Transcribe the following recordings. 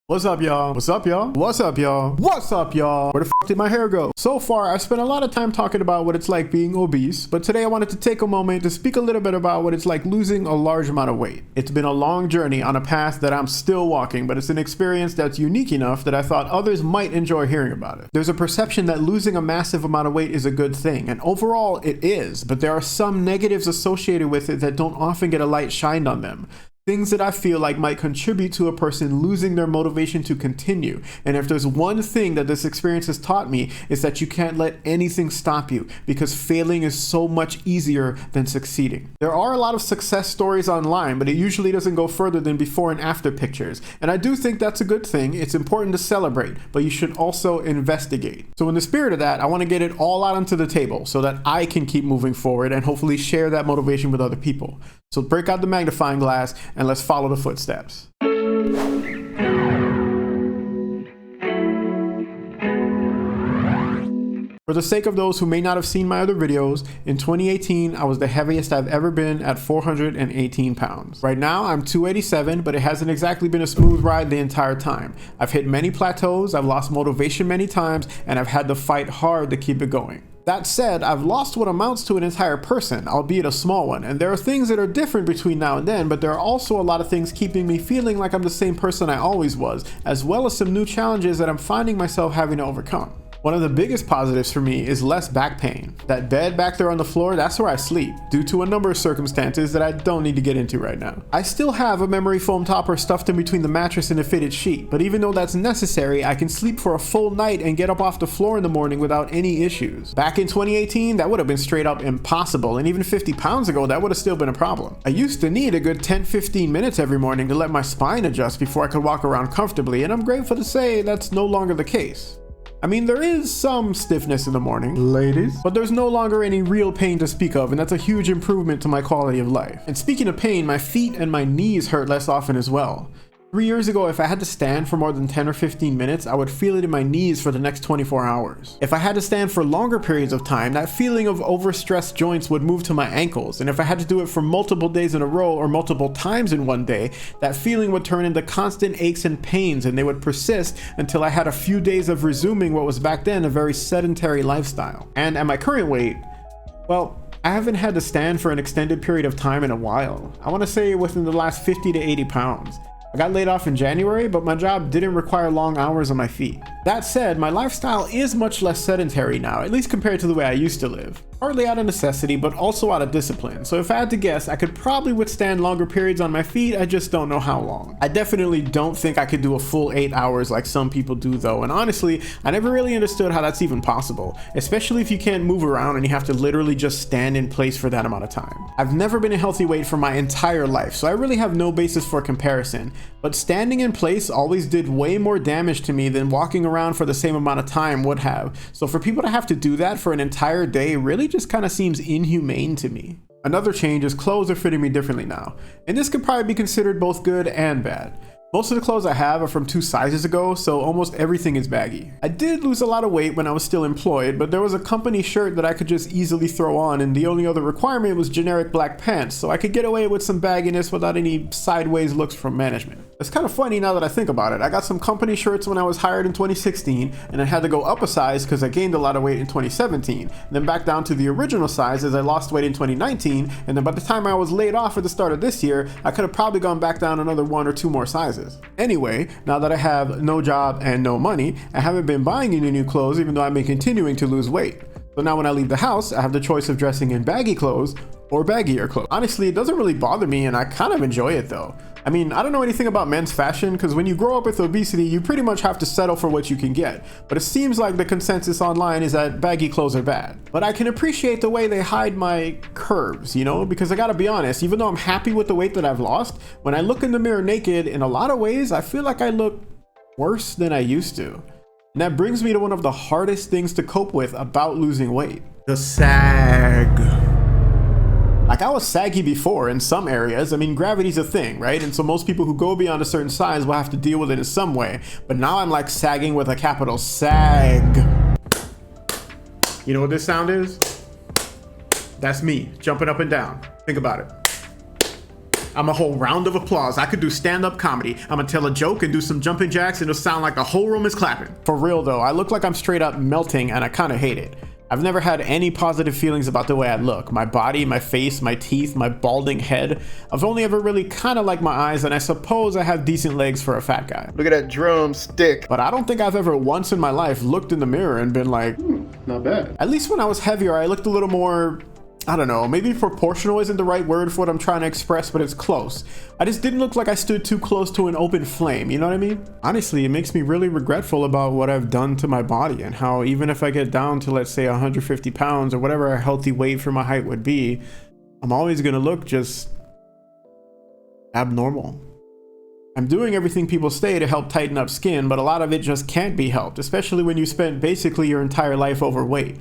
What's up, y'all? What's up, y'all? What's up, y'all? What's up, y'all? Where the f did my hair go? So far, I've spent a lot of time talking about what it's like being obese, but today I wanted to take a moment to speak a little bit about what it's like losing a large amount of weight. It's been a long journey on a path that I'm still walking, but it's an experience that's unique enough that I thought others might enjoy hearing about it. There's a perception that losing a massive amount of weight is a good thing, and overall it is, but there are some negatives associated with it that don't often get a light shined on them. Things that I feel like might contribute to a person losing their motivation to continue. And if there's one thing that this experience has taught me, is that you can't let anything stop you, because failing is so much easier than succeeding. There are a lot of success stories online, but it usually doesn't go further than before and after pictures. And I do think that's a good thing. It's important to celebrate, but you should also investigate. So in the spirit of that, I want to get it all out onto the table so that I can keep moving forward and hopefully share that motivation with other people. So break out the magnifying glass and let's follow the footsteps. For the sake of those who may not have seen my other videos, in 2018, I was the heaviest I've ever been at 418 pounds. Right now, I'm 287, but it hasn't exactly been a smooth ride the entire time. I've hit many plateaus, I've lost motivation many times, and I've had to fight hard to keep it going. That said, I've lost what amounts to an entire person, albeit a small one, and there are things that are different between now and then, but there are also a lot of things keeping me feeling like I'm the same person I always was, as well as some new challenges that I'm finding myself having to overcome. One of the biggest positives for me is less back pain. That bed back there on the floor, that's where I sleep, due to a number of circumstances that I don't need to get into right now. I still have a memory foam topper stuffed in between the mattress and the fitted sheet, but even though that's necessary, I can sleep for a full night and get up off the floor in the morning without any issues. Back in 2018, that would have been straight up impossible, and even 50 pounds ago, that would have still been a problem. I used to need a good 10-15 minutes every morning to let my spine adjust before I could walk around comfortably, and I'm grateful to say that's no longer the case. I mean, there is some stiffness in the morning, ladies, but there's no longer any real pain to speak of, and that's a huge improvement to my quality of life. And speaking of pain, my feet and my knees hurt less often as well. 3 years ago, if I had to stand for more than 10 or 15 minutes, I would feel it in my knees for the next 24 hours. If I had to stand for longer periods of time, that feeling of overstressed joints would move to my ankles. And if I had to do it for multiple days in a row or multiple times in one day, that feeling would turn into constant aches and pains, and they would persist until I had a few days of resuming what was back then a very sedentary lifestyle. And at my current weight, well, I haven't had to stand for an extended period of time in a while. I want to say within the last 50 to 80 pounds. I got laid off in January, but my job didn't require long hours on my feet. That said, my lifestyle is much less sedentary now, at least compared to the way I used to live. Partly out of necessity, but also out of discipline. So if I had to guess, I could probably withstand longer periods on my feet, I just don't know how long. I definitely don't think I could do a full 8 hours like some people do though, and honestly, I never really understood how that's even possible, especially if you can't move around and you have to literally just stand in place for that amount of time. I've never been a healthy weight for my entire life, so I really have no basis for comparison, but standing in place always did way more damage to me than walking around for the same amount of time would have. So for people to have to do that for an entire day really just kind of seems inhumane to me. Another change is clothes are fitting me differently now, and this could probably be considered both good and bad. Most of the clothes I have are from 2 sizes ago, so almost everything is baggy. I did lose a lot of weight when I was still employed, but there was a company shirt that I could just easily throw on, and the only other requirement was generic black pants, so I could get away with some bagginess without any sideways looks from management. It's kind of funny now that I think about it. I got some company shirts when I was hired in 2016, and I had to go up a size because I gained a lot of weight in 2017, and then back down to the original size as I lost weight in 2019, and then by the time I was laid off at the start of this year, I could have probably gone back down another 1 or 2 more sizes. Anyway, now that I have no job and no money, I haven't been buying any new clothes even though I've been continuing to lose weight. So now when I leave the house, I have the choice of dressing in baggy clothes or baggier clothes. Honestly, it doesn't really bother me, and I kind of enjoy it though. I mean, I don't know anything about men's fashion, because when you grow up with obesity, you pretty much have to settle for what you can get. But it seems like the consensus online is that baggy clothes are bad. But I can appreciate the way they hide my curves, you know, because I gotta be honest, even though I'm happy with the weight that I've lost, when I look in the mirror naked, in a lot of ways, I feel like I look worse than I used to. And that brings me to one of the hardest things to cope with about losing weight: the sag. Like, I was saggy before in some areas. I mean, gravity's a thing, right? And so most people who go beyond a certain size will have to deal with it in some way. But now I'm like sagging with a capital SAG. You know what this sound is? That's me jumping up and down. Think about it. I'm a whole round of applause. I could do stand-up comedy. I'm gonna tell a joke and do some jumping jacks and it'll sound like the whole room is clapping. For real though, I look like I'm straight up melting and I kinda hate it. I've never had any positive feelings about the way I look. My body, my face, my teeth, my balding head. I've only ever really kinda liked my eyes, and I suppose I have decent legs for a fat guy. Look at that drumstick. But I don't think I've ever once in my life looked in the mirror and been like, not bad. At least when I was heavier, I looked a little more, I don't know, maybe proportional isn't the right word for what I'm trying to express, but it's close. I just didn't look like I stood too close to an open flame, you know what I mean? Honestly, it makes me really regretful about what I've done to my body and how even if I get down to, let's say, 150 pounds or whatever a healthy weight for my height would be, I'm always gonna look just abnormal. I'm doing everything people say to help tighten up skin, but a lot of it just can't be helped, especially when you spent basically your entire life overweight.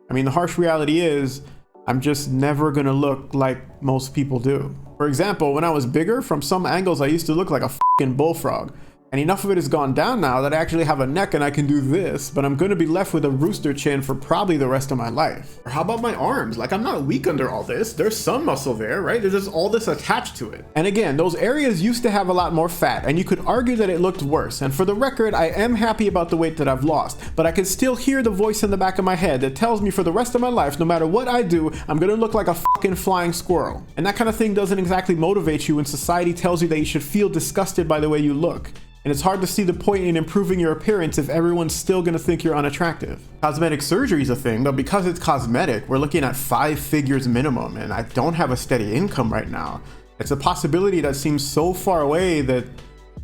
I mean, the harsh reality is, I'm just never gonna look like most people do. For example, when I was bigger, from some angles I used to look like a fucking bullfrog. And enough of it has gone down now that I actually have a neck and I can do this, but I'm gonna be left with a rooster chin for probably the rest of my life. Or how about my arms? Like, I'm not weak under all this. There's some muscle there, right? There's just all this attached to it. And again, those areas used to have a lot more fat, and you could argue that it looked worse. And for the record, I am happy about the weight that I've lost, but I can still hear the voice in the back of my head that tells me for the rest of my life, no matter what I do, I'm gonna look like a fucking flying squirrel. And that kind of thing doesn't exactly motivate you when society tells you that you should feel disgusted by the way you look. And it's hard to see the point in improving your appearance if everyone's still gonna think you're unattractive. Cosmetic surgery is a thing, but because it's cosmetic, we're looking at 5 figures minimum, and I don't have a steady income right now. It's a possibility that seems so far away that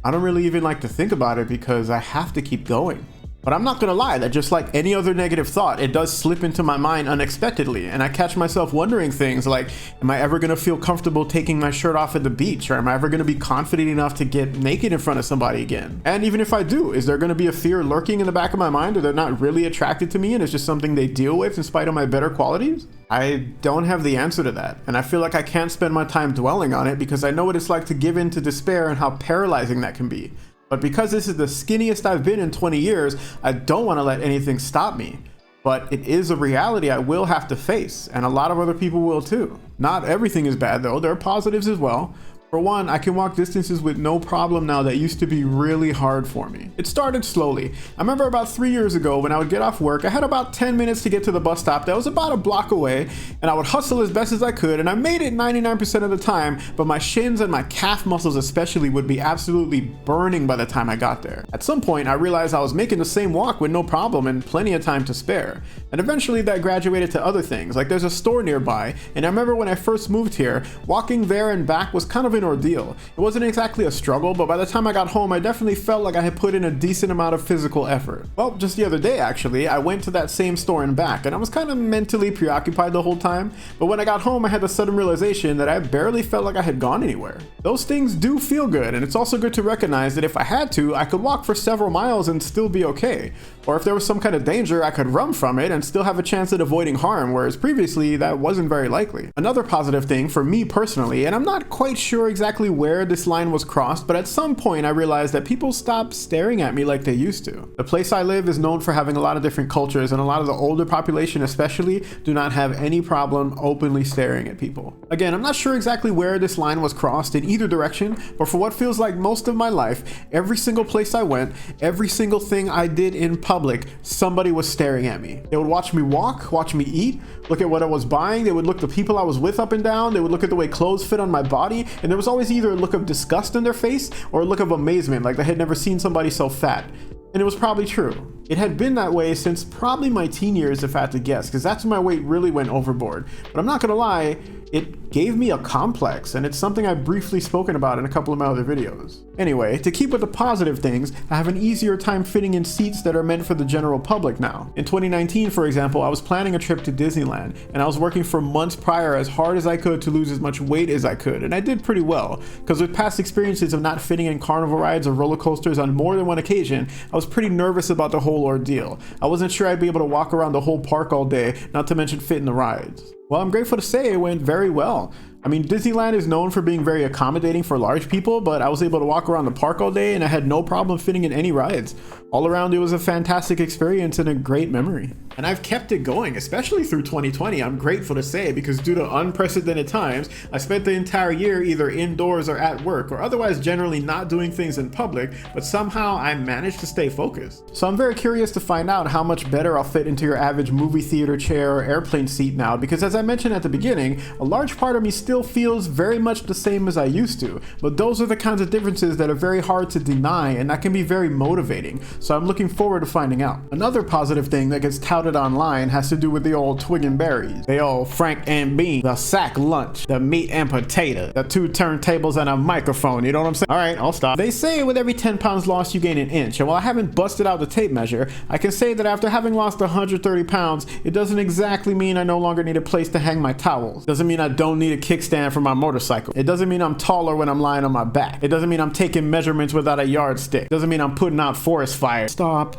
I don't really even like to think about it because I have to keep going. But I'm not gonna lie that just like any other negative thought, it does slip into my mind unexpectedly, and I catch myself wondering things like, am I ever gonna feel comfortable taking my shirt off at the beach? Or am I ever gonna be confident enough to get naked in front of somebody again? And even if I do, is there gonna be a fear lurking in the back of my mind, or they're not really attracted to me and it's just something they deal with in spite of my better qualities? I don't have the answer to that, and I feel like I can't spend my time dwelling on it because I know what it's like to give in to despair and how paralyzing that can be. But because this is the skinniest I've been in 20 years, I don't want to let anything stop me. But it is a reality I will have to face, and a lot of other people will too. Not everything is bad though, there are positives as well. For one, I can walk distances with no problem now that used to be really hard for me. It started slowly. I remember about 3 years ago when I would get off work, I had about 10 minutes to get to the bus stop that was about a block away, and I would hustle as best as I could, and I made it 99% of the time, but my shins and my calf muscles especially would be absolutely burning by the time I got there. At some point, I realized I was making the same walk with no problem and plenty of time to spare. And eventually that graduated to other things, like there's a store nearby, and I remember when I first moved here, walking there and back was kind of an ordeal. It wasn't exactly a struggle, but by the time I got home, I definitely felt like I had put in a decent amount of physical effort. Well, just the other day actually, I went to that same store and back, and I was kind of mentally preoccupied the whole time, but when I got home, I had the sudden realization that I barely felt like I had gone anywhere. Those things do feel good, and it's also good to recognize that if I had to, I could walk for several miles and still be okay. Or if there was some kind of danger, I could run from it and still have a chance at avoiding harm, whereas previously that wasn't very likely. Another positive thing for me personally, and I'm not quite sure exactly where this line was crossed, but at some point I realized that people stopped staring at me like they used to. The place I live is known for having a lot of different cultures, and a lot of the older population especially do not have any problem openly staring at people. Again, I'm not sure exactly where this line was crossed in either direction, but for what feels like most of my life, every single place I went, every single thing I did in public, somebody was staring at me. They would watch me walk, watch me eat, look at what I was buying, they would look the people I was with up and down, they would look at the way clothes fit on my body, and there was always either a look of disgust in their face or a look of amazement, like they had never seen somebody so fat. And it was probably true. It had been that way since probably my teen years, if I had to guess, because that's when my weight really went overboard. But I'm not gonna lie, it gave me a complex, and it's something I've briefly spoken about in a couple of my other videos. Anyway, to keep with the positive things, I have an easier time fitting in seats that are meant for the general public now. In 2019, for example, I was planning a trip to Disneyland, and I was working for months prior as hard as I could to lose as much weight as I could, and I did pretty well, because with past experiences of not fitting in carnival rides or roller coasters on more than one occasion, I was pretty nervous about the whole ordeal. I wasn't sure I'd be able to walk around the whole park all day, not to mention fit in the rides. Well, I'm grateful to say it went very well. I mean, Disneyland is known for being very accommodating for large people, but I was able to walk around the park all day and I had no problem fitting in any rides. All around, it was a fantastic experience and a great memory. And I've kept it going, especially through 2020, I'm grateful to say, because due to unprecedented times, I spent the entire year either indoors or at work, or otherwise generally not doing things in public, but somehow I managed to stay focused. So I'm very curious to find out how much better I'll fit into your average movie theater chair or airplane seat now, because as I mentioned at the beginning, a large part of me still feels very much the same as I used to, but those are the kinds of differences that are very hard to deny, and that can be very motivating, so I'm looking forward to finding out. Another positive thing that gets touted online has to do with the old twig and berries, the old Frank and Bean, the sack lunch, the meat and potato, the 2 turntables and a microphone, you know what I'm saying? Alright, I'll stop. They say with every 10 pounds lost you gain an inch, and while I haven't busted out the tape measure, I can say that after having lost 130 pounds, it doesn't exactly mean I no longer need a place to hang my towels. It doesn't mean I don't need a kickstand for my motorcycle. It doesn't mean I'm taller when I'm lying on my back. It doesn't mean I'm taking measurements without a yardstick. It doesn't mean I'm putting out forest fires. Stop.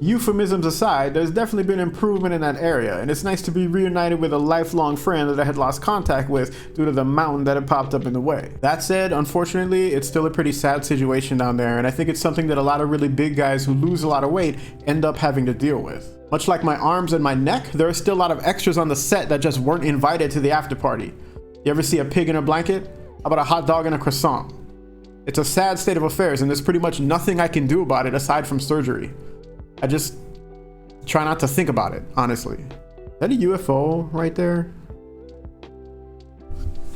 Euphemisms aside, there's definitely been improvement in that area, and it's nice to be reunited with a lifelong friend that I had lost contact with due to the mountain that had popped up in the way. That said, unfortunately, it's still a pretty sad situation down there, and I think it's something that a lot of really big guys who lose a lot of weight end up having to deal with. Much like my arms and my neck, there are still a lot of extras on the set that just weren't invited to the after party. You ever see a pig in a blanket? How about a hot dog and a croissant? It's a sad state of affairs, and there's pretty much nothing I can do about it aside from surgery. I just try not to think about it, honestly. Is that a UFO right there?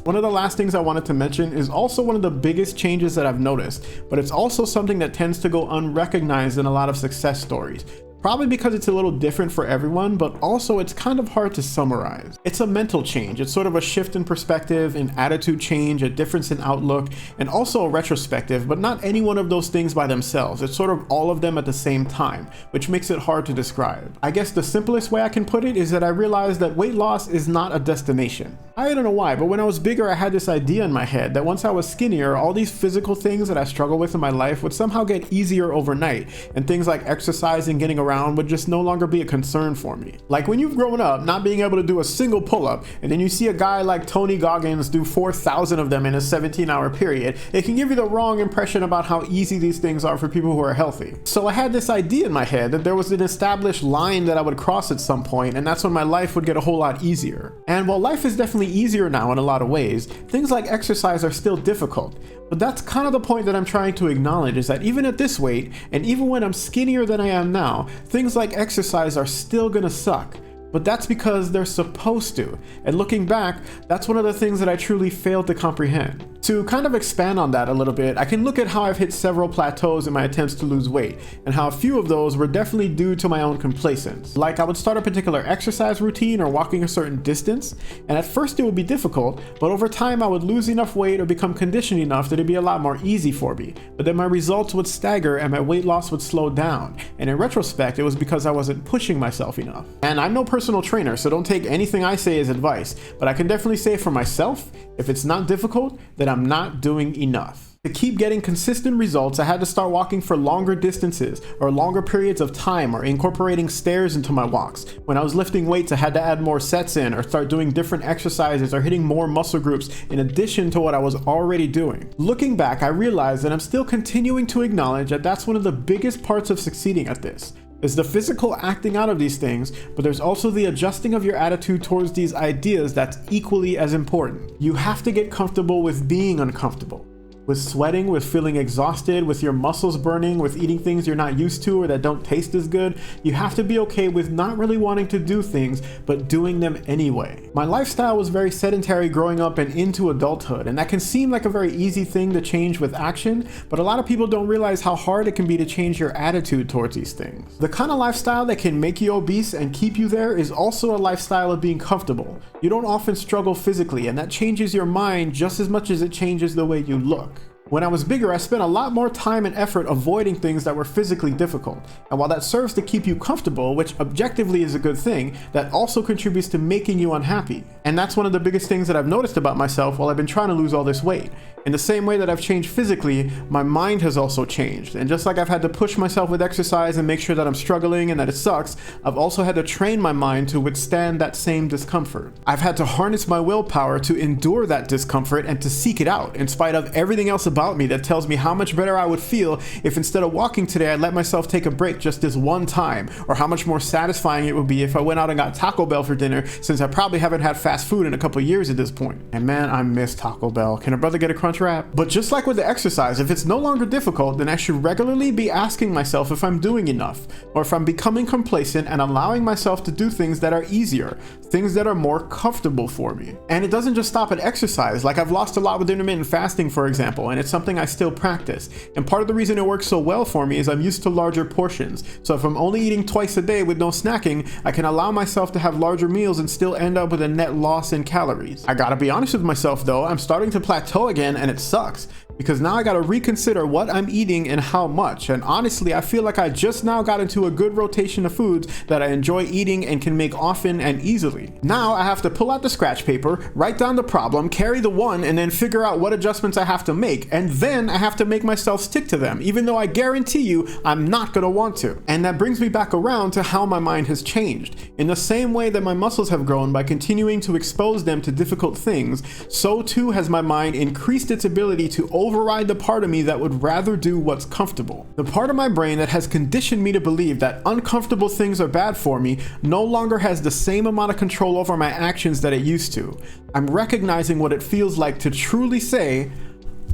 One of the last things I wanted to mention is also one of the biggest changes that I've noticed, but it's also something that tends to go unrecognized in a lot of success stories. Probably because it's a little different for everyone, but also it's kind of hard to summarize. It's a mental change. It's sort of a shift in perspective, an attitude change, a difference in outlook, and also a retrospective, but not any one of those things by themselves. It's sort of all of them at the same time, which makes it hard to describe. I guess the simplest way I can put it is that I realized that weight loss is not a destination. I don't know why, but when I was bigger, I had this idea in my head that once I was skinnier, all these physical things that I struggle with in my life would somehow get easier overnight, and things like exercise and getting around would just no longer be a concern for me. Like when you've grown up not being able to do a single pull-up, and then you see a guy like Tony Goggins do 4,000 of them in a 17-hour period, it can give you the wrong impression about how easy these things are for people who are healthy. So I had this idea in my head that there was an established line that I would cross at some point, and that's when my life would get a whole lot easier. And while life is definitely easier now in a lot of ways, things like exercise are still difficult. But that's kind of the point that I'm trying to acknowledge, is that even at this weight, and even when I'm skinnier than I am now, things like exercise are still gonna suck. But that's because they're supposed to. And looking back, that's one of the things that I truly failed to comprehend. To kind of expand on that a little bit, I can look at how I've hit several plateaus in my attempts to lose weight, and how a few of those were definitely due to my own complacence. Like I would start a particular exercise routine or walking a certain distance, and at first it would be difficult, but over time I would lose enough weight or become conditioned enough that it'd be a lot more easy for me. But then my results would stagger and my weight loss would slow down, and in retrospect it was because I wasn't pushing myself enough. And I'm no personal trainer, so don't take anything I say as advice, but I can definitely say for myself, if it's not difficult, then I'm not doing enough. To keep getting consistent results, I had to start walking for longer distances or longer periods of time, or incorporating stairs into my walks. When I was lifting weights, I had to add more sets in, or start doing different exercises or hitting more muscle groups in addition to what I was already doing. Looking back, I realized that I'm still continuing to acknowledge that that's one of the biggest parts of succeeding at this. There's the physical acting out of these things, but there's also the adjusting of your attitude towards these ideas that's equally as important. You have to get comfortable with being uncomfortable. With sweating, with feeling exhausted, with your muscles burning, with eating things you're not used to or that don't taste as good. You have to be okay with not really wanting to do things, but doing them anyway. My lifestyle was very sedentary growing up and into adulthood, and that can seem like a very easy thing to change with action, but a lot of people don't realize how hard it can be to change your attitude towards these things. The kind of lifestyle that can make you obese and keep you there is also a lifestyle of being comfortable. You don't often struggle physically, and that changes your mind just as much as it changes the way you look. When I was bigger, I spent a lot more time and effort avoiding things that were physically difficult. And while that serves to keep you comfortable, which objectively is a good thing, that also contributes to making you unhappy. And that's one of the biggest things that I've noticed about myself while I've been trying to lose all this weight. In the same way that I've changed physically, my mind has also changed. And just like I've had to push myself with exercise and make sure that I'm struggling and that it sucks, I've also had to train my mind to withstand that same discomfort. I've had to harness my willpower to endure that discomfort and to seek it out, in spite of everything else about me that tells me how much better I would feel if instead of walking today, I let myself take a break just this one time, or how much more satisfying it would be if I went out and got Taco Bell for dinner, since I probably haven't had fast food in a couple years at this point. And man, I miss Taco Bell. Can a brother get a crunch wrap? But just like with the exercise, if it's no longer difficult, then I should regularly be asking myself if I'm doing enough, or if I'm becoming complacent and allowing myself to do things that are easier, things that are more comfortable for me. And it doesn't just stop at exercise. Like, I've lost a lot with intermittent fasting, for example, and it's something I still practice. And part of the reason it works so well for me is I'm used to larger portions. So if I'm only eating twice a day with no snacking, I can allow myself to have larger meals and still end up with a net loss in calories. I gotta be honest with myself though, I'm starting to plateau again, and it sucks, because now I gotta reconsider what I'm eating and how much. And honestly, I feel like I just now got into a good rotation of foods that I enjoy eating and can make often and easily. Now I have to pull out the scratch paper, write down the problem, carry the one, and then figure out what adjustments I have to make. And then I have to make myself stick to them, even though I guarantee you I'm not gonna want to. And that brings me back around to how my mind has changed. In the same way that my muscles have grown by continuing to expose them to difficult things, so too has my mind increased its ability to override the part of me that would rather do what's comfortable. The part of my brain that has conditioned me to believe that uncomfortable things are bad for me no longer has the same amount of control over my actions that it used to. I'm recognizing what it feels like to truly say,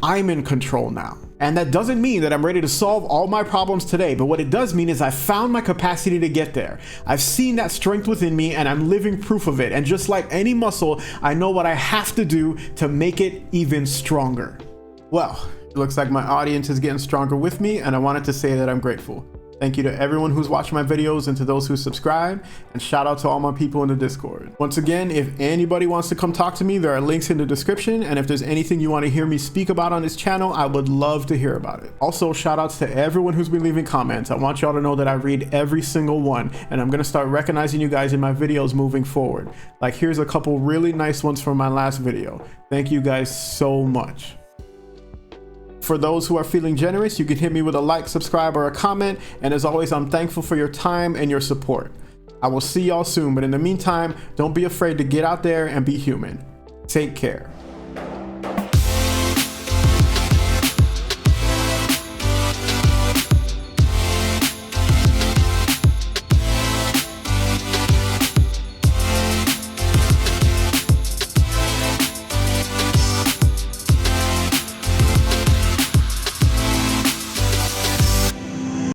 I'm in control now. And that doesn't mean that I'm ready to solve all my problems today, but what it does mean is I found my capacity to get there. I've seen that strength within me and I'm living proof of it. And just like any muscle, I know what I have to do to make it even stronger. Well, it looks like my audience is getting stronger with me, and I wanted to say that I'm grateful. Thank you to everyone who's watching my videos and to those who subscribe, and shout out to all my people in the Discord. Once again, if anybody wants to come talk to me, there are links in the description, and if there's anything you want to hear me speak about on this channel, I would love to hear about it. Also, shout outs to everyone who's been leaving comments. I want y'all to know that I read every single one, and I'm gonna start recognizing you guys in my videos moving forward. Like, here's a couple really nice ones from my last video. Thank you guys so much. For those who are feeling generous, you can hit me with a like, subscribe, or a comment. And as always, I'm thankful for your time and your support. I will see y'all soon, but in the meantime, don't be afraid to get out there and be human. Take care.